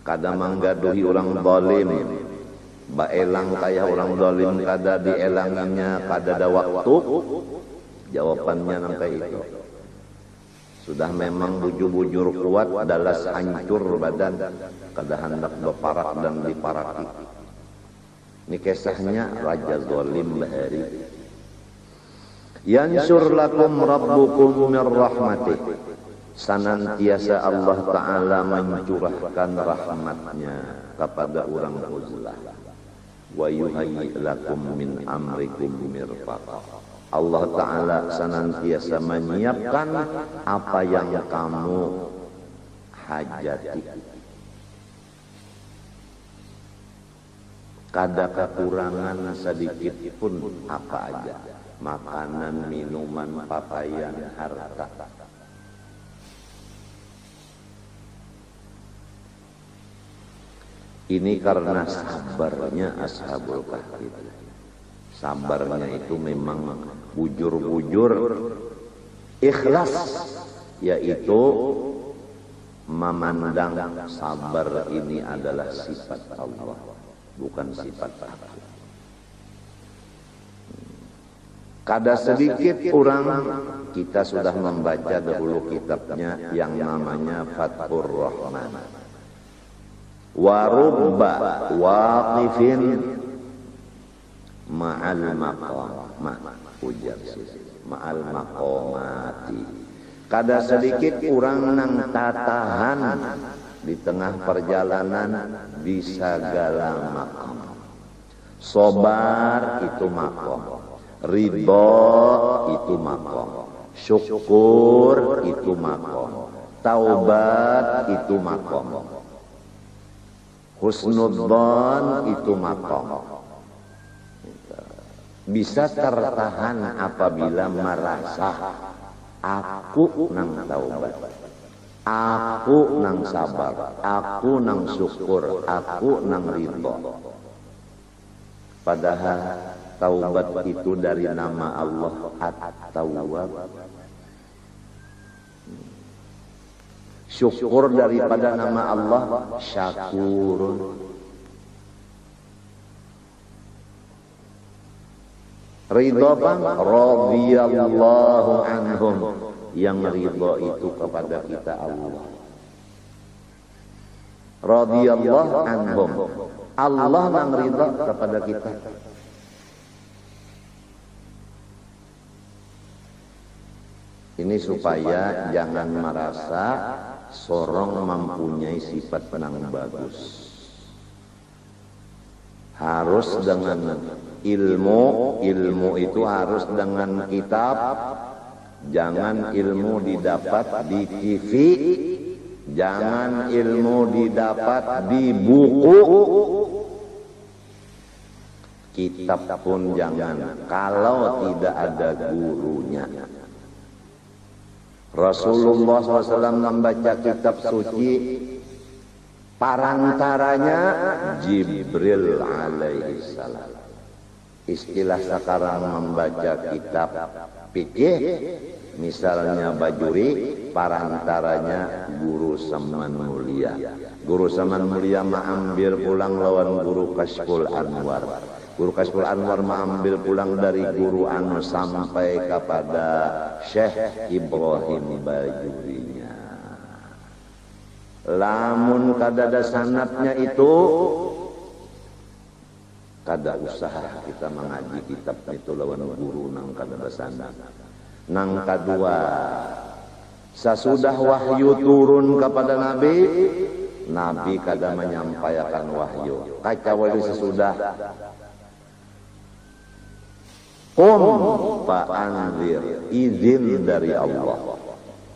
kada manggaduhi orang zalim, baelang kaya orang zalim kada dielanginya, kada ada waktu. Jawabannya nangka itu. Sudah memang bujur-bujur kuat, dalas hancur badan, kada hendak berparak dan diparaki. Ini kisahnya Raja Zalim bahari. Yansur lakum rabbukum min rahmatih. Senantiasa Allah Ta'ala mencurahkan rahmatnya kepada orang uzlah. Wa yuhayyi lakum min amrikum mirfaqa. Allah Ta'ala senantiasa menyiapkan apa yang kamu hajati. Kada kekurangan sedikit pun apa aja. Makanan, minuman, pakaian, harta. Ini karena sabarnya Ashabul Kahfi. Sabarnya itu memang bujur-bujur ikhlas, yaitu memandang sabar ini adalah sifat Allah, bukan sifat aku. Kada sedikit orang, kita sudah membaca dahulu kitabnya yang namanya Fathur Rahman. Wa rubba waqifin ma'al ma'al maqamati. Kada sedikit orang nang tatahan di tengah perjalanan di segala maqam. Sobar itu maqam, ridho itu maqam, syukur itu maqam, taubat itu maqam, husnudzan itu maqam. Bisa tertahan apabila merasa aku nang taubat, aku nang sabar, aku nang syukur, aku nang ridho. Padahal taubat itu dari nama Allah At-Tawwab. Syukur daripada nama Allah Syakurun. Ridho bang, radhiyallahu anhum. Yang ridho itu kepada kita Allah. Radhiyallahu anhum. Allah yang ridho kepada kita. Ini supaya jangan merasa sorong mempunyai sifat penang bagus. Harus dengan ilmu itu harus dengan kitab. Jangan ilmu didapat di TV, jangan ilmu didapat di buku, kitab pun jangan kalau tidak ada gurunya. Rasulullah SAW membaca kitab suci, parantaranya Jibril alaihissalam. Istilah sekarang membaca kitab fikih, misalnya Bajuri, parantaranya Guru Saman Mulia. Guru Saman Mulia mengambil pulang lawan Guru Kashful Anwar. Guru Kashful Anwar mengambil pulang dari Guru Anu sampai kepada Syekh Ibrahim Bajurinya. Lamun kadada sanatnya itu, kada usaha kita mengaji kitab itu lawan guru nang kadada sanat. Nang kedua, sesudah wahyu turun kepada Nabi, Nabi kada menyampaikan wahyu. Kecuali sesudah Qum fa'anzir, izin dari Allah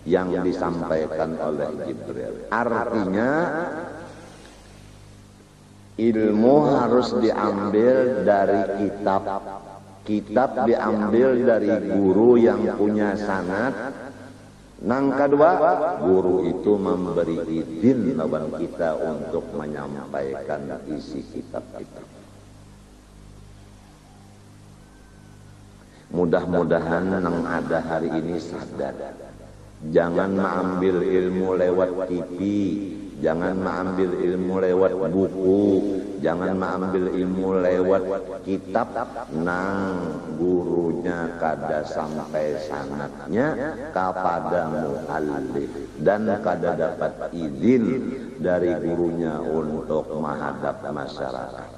yang disampaikan oleh Jibril. Artinya ilmu harus diambil dari kitab. Kitab diambil dari guru yang punya sanad. Nang kedua, guru itu memberi izin lawan kita untuk menyampaikan isi kitab itu. Mudah-mudahan nang ada hari ini sadar. Jangan mengambil ilmu lewat TV, Jangan mengambil ilmu lewat buku, jangan mengambil ilmu lewat kitab, nang gurunya kada sampai sanatnya kepada muallif dan kada dapat izin dari gurunya untuk menghadap masyarakat.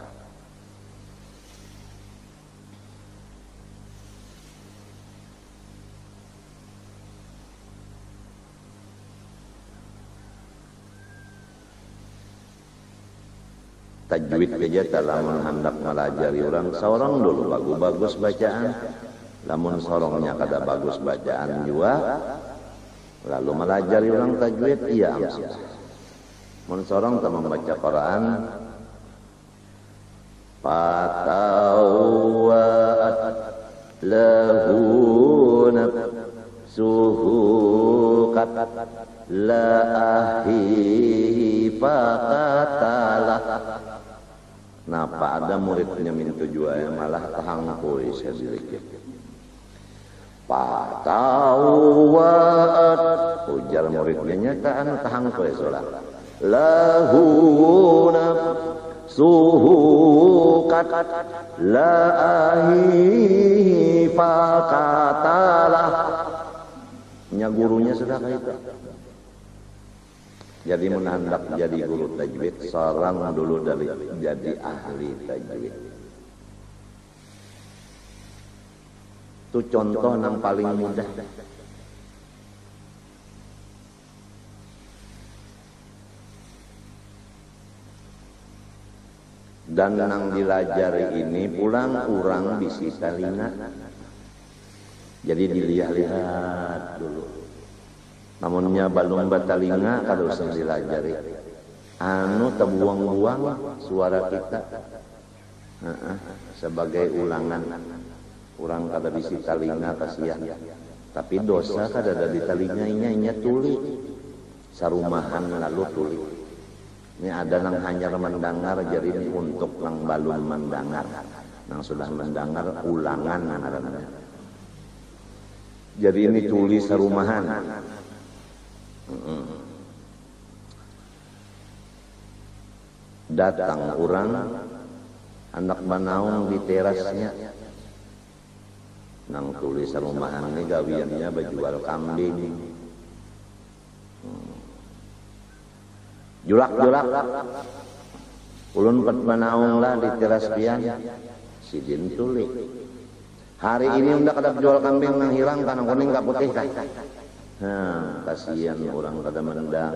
Tajwid aja lamun hendak melajari orang seorang dulu bagus bacaan, lamun sorongnya kada bagus bacaan juga, lalu melajari orang tajwid iya sudah. Mun sorong tak membaca Quran, fatawat lahu nafsuhu kat la ahi faqatalah. Napa ada muridnya minta jua yang malah tahangkoi saya sedikit. Patawat ujar muridnya nyataan tahangkoi solat. Lahu nafsuhu kat la ahi faqatalah. Nya gurunya sudah kayak itu. Jadi menandak jadi guru tajwid, seorang dulu dari jadi ahli tajwid. Itu contoh yang paling mudah. Dan yang dilajari ini pulang orang bisi telinga. Jadi dilihat-lihat dulu. Namunnya balung batalinga kada usah dilajari. Anu terbuang-buang suara kita. Sebagai ulangan. Orang kada bisi talinga kasihan. Tapi dosa kada ada di talinganya inya tuli. Sarumahan lalu tuli. Ini ada nang hanyar mendengar jadi ini untuk nang balun mendengar. Nang sudah mendengar ulangan namanya. Jadi ini tuli sarumahan. Datang orang anak banaung di terasnya nang tulis rumahan ini gawiannya berjual kambing julak-julak ulun pet banaung lah di teras pian sidin tulis hari ini udah kada jual kambing nang hilang tanah kuning ka putih kan. Kasihan orang kada mendengar.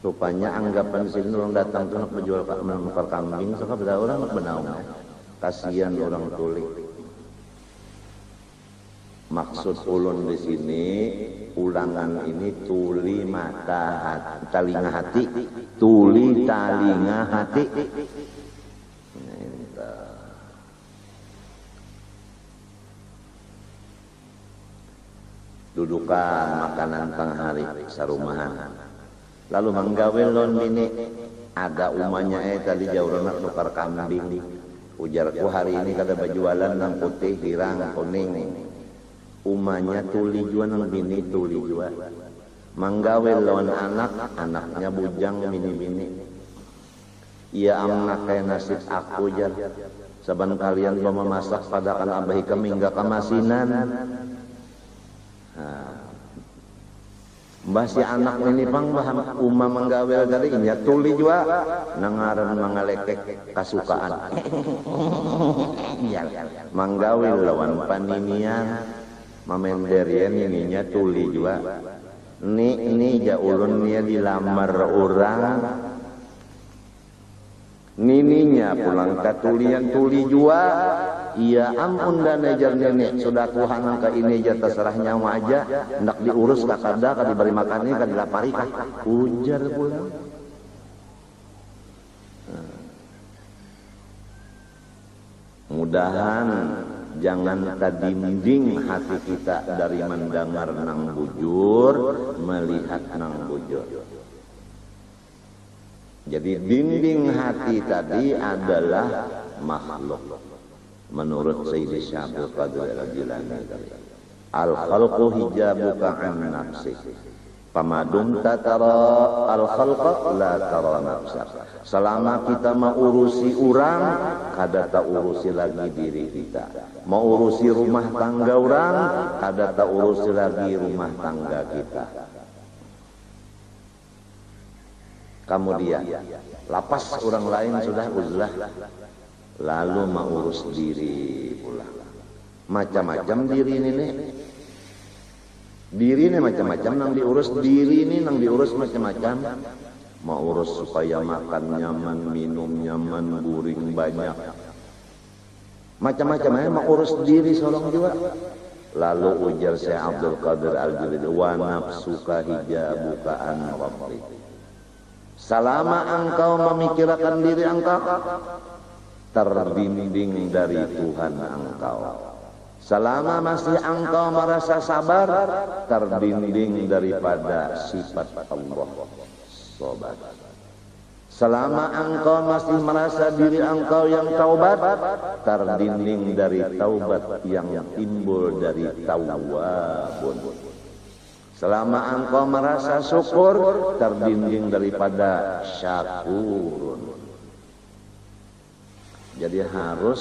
Rupanya anggapan sini orang datang tuh nak menjual menukar kambing, so kada orang nak benaung. Kasihan orang tulik. Maksud ulun di sini ulangan ini tuli mata hati, talinga hati, tuli talinga hati. Dudukan makanan tengah hari sarumahan. Lalu manggawe lon ini ada umanya tadi jauh nak nukar kambing. Ujarku hari ini kada berjualan nang putih, hirang, kuning. Umanya tuli jua nang bini tuli jua. Manggawe lon anaknya bujang bini-bini. Ia amnak kayak nasib aku jar. Saban kalian memasak padakan abahi kami hingga kemasinan. Mbah si anak ini pang baham umah menggawel dari inya tuli jua nangaran mangalekek kasukaan. Manggawel lawan paninian mamenderian ininya tuli jua. Ni jaulun nia dilamar orang. Nininya pulang katulian tuli jua. Iya ampun dan ejar nenek sudah Tuhan angka ini aja terserah nyawa aja hendak diurus kakada kada diberi makannya kada dilapari kah ujar pulang. Mudahan jangan tadinding hati kita dari mendengar nang bujur melihat nang bujur. Jadi dinding hati tadi adalah makhluk. Menurut Sayyidi Syabul Qadir Al-Jilani, al-khalqu hijabuka an nafsik. Pamadumta tara al-khalqa la tara nafsak. Selama kita mau urusi orang, kada tak urusi lagi diri kita. Mau urusi rumah tangga orang, kada tak urusi lagi rumah tangga kita. Kemudian lapas orang lain sudah uzlah, lalu mau urus diri pula. Macam-macam diri ini nih. Diri ini macam-macam nang diurus, diri ini nang diurus macam-macam. Mau urus supaya makan nyaman, minum nyaman, guring banyak. Macam-macam aja mau urus diri solong juga. Lalu ujar Syekh Abdul Qadir Al-Jilani, wa nafsuka hijabuka an rabbi. Selama engkau memikirkan diri engkau, terbimbing dari Tuhan engkau. Selama masih engkau merasa sabar, terbimbing daripada sifat Allah. Sobat. Selama engkau masih merasa diri engkau yang taubat, terbimbing dari taubat yang timbul dari tawwabun. Selama engkau merasa syukur, terbimbing daripada syakurun. Jadi harus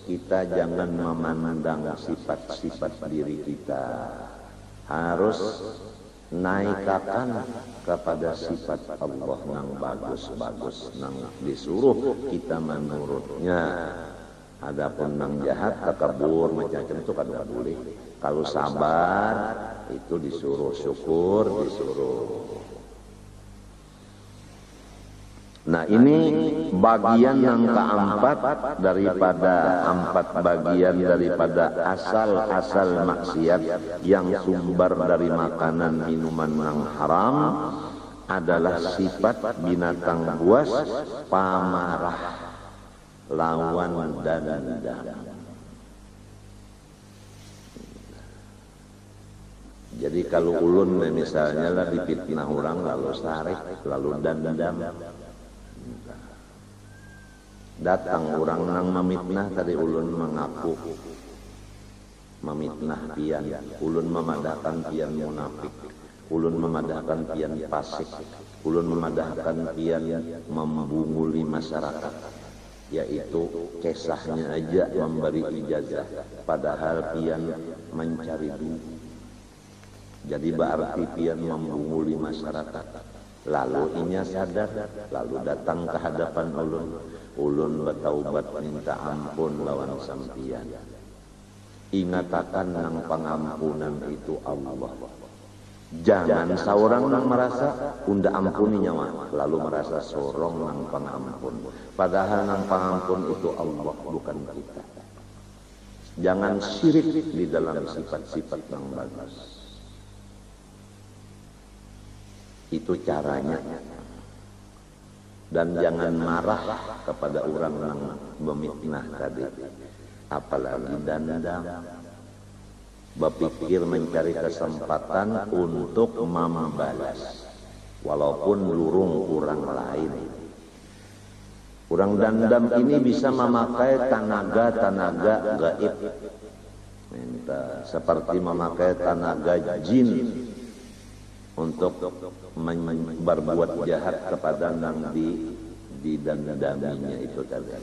kita jangan memandang sifat-sifat diri kita. Harus naikkan kepada sifat Allah yang bagus-bagus, yang disuruh kita menurutnya. Adapun yang jahat, takabur, macam-macam itu kan tidak boleh. Kalau sabar, itu disuruh syukur, disuruh. Nah ini bagian yang keempat daripada empat bagian daripada asal-asal maksiat yang sumber dari makanan minuman yang haram adalah sifat binatang buas, pamarah, lawan dan dendam. Jadi kalau ulun misalnya lah dipitnah orang lalu tarik, lalu dendam. Datang orang nang memitnah tadi ulun mengaku memitnah pian, ulun memadahkan pian munafik, ulun memadahkan pian fasik, ulun memadahkan pian membunguli masyarakat, yaitu kisahnya aja memberi ijazah padahal pian mencari duit. Jadi berarti pian membunguli masyarakat. Lalu inya sadar, lalu datang ke hadapan ulun bertaubat minta ampun lawan sampian. Ingatakan nang pengampunan itu Allah. Jangan seorang nang merasa unda ampuni nyawa, lalu merasa sorong nang pengampun. Padahal nang pengampun itu Allah, bukan kita. Jangan syirik di dalam sifat-sifat yang bagus. Itu caranya. Dan jangan marah kepada orang yang memitnah tadi. Apalagi dendam. Berpikir mencari kesempatan untuk membalas. Walaupun lurung orang lain. Orang dendam ini bisa memakai tenaga-tenaga gaib. Seperti memakai tenaga jin. Untuk berbuat jahat kepada yang didendaminya itu tadi.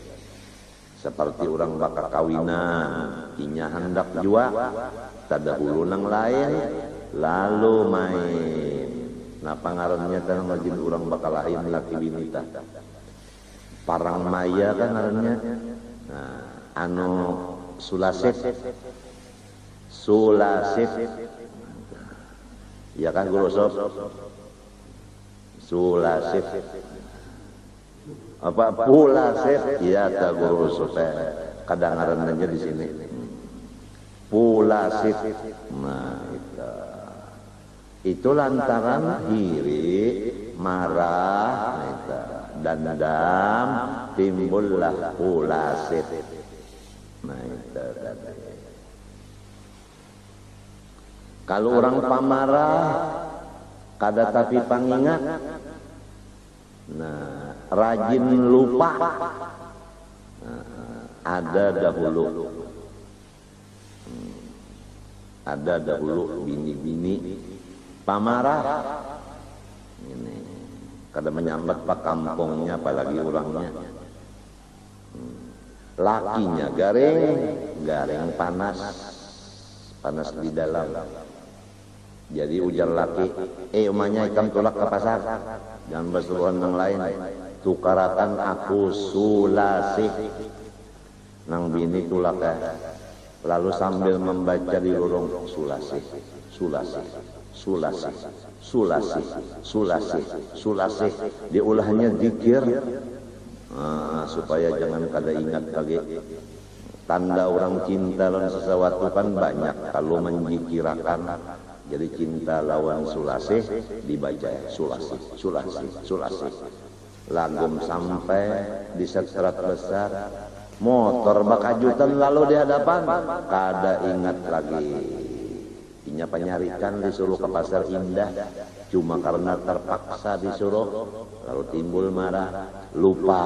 Seperti orang bakal kawinan, inya hendak jua, tada hulu nang lain, lalu main. Nah pangarannya kan ngajin orang bakal lain laki binita. Parang maya kan ngarannya. Nah, anu sulasif. Ya kan Guru Sob? Sulasif. Apa pulasif? Iya ta Guru Sob. Kadangaran aja di sini. Pulasif. Nah, itu lantaran iri, marah, dendam, timbullah pulasif. Nah, itu tadi. Kalau orang pamarah, kada tapi pangingat, nah rajin lupa, nah, ada dahulu bini-bini pamarah ini kada menyambat pak kampungnya apalagi orangnya. Lakinya garing panas di dalam. Jadi ujar laki, umanya ikan tulak ke pasar, jangan berseruan yang lain. Tukarakan aku Sulasih nang bini tulak. Lalu sambil membaca di lorong Sulasih, Sulasih, Sulasih, Sulasih, Sulasih, Sulasih. Diulahnya zikir supaya jangan kada ingat lagi. Tanda orang cinta lawan sesuatu kan banyak. Kalau menjikirakan, jadi cinta lawan Sulasih dibaca Sulasih, Sulasih, Sulasih. Lagum sampai di seterat besar, motor bakajutan lalu di hadapan, kada ingat lagi. Inya penyarikan disuruh ke pasar Indah, cuma karena terpaksa disuruh, lalu timbul marah, lupa.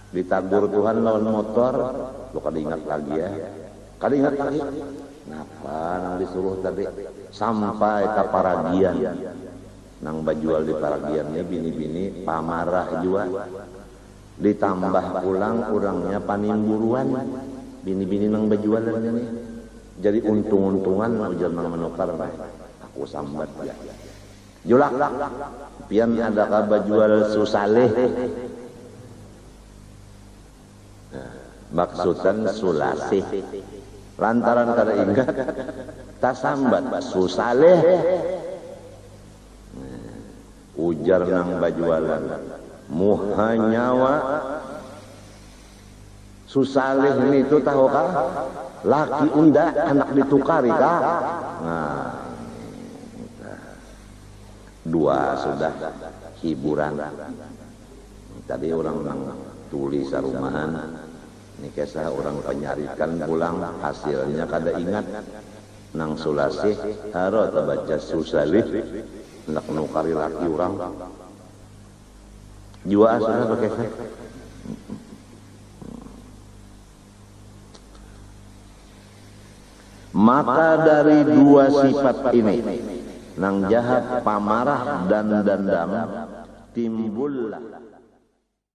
Ditagur Tuhan lawan motor, lo kada ingat lagi ya, kada ingat lagi. Kenapa nang disuruh tadi sampai ke Paragian, nang bajual di Paragian ini bini-bini pamarah juga. Ditambah pulang orangnya panimburuan, bini-bini nang bajualan ini. Jadi untung-untungan ujar nang menukar, aku sambat ya. Julak, pian adakah bajual Susaleh? Maksudan Sulasih. Lantaran kada ingat, tak sambat Susaleh. Ujar nang bajualan, muha nyawa Susaleh ini itu tahu kah? Laki unda anak ditukari kah? Nah, dua sudah hiburan. Tadi orang tulis rumahan. Ini kisah orang penyarikan pulang, hasilnya kada ingat. Nang Sulasih harus baca Susalih, nak nukari laki orang. Jua sudah berkisah. Maka dari dua sifat ini, nang jahat, pamarah dan dendam, timbullah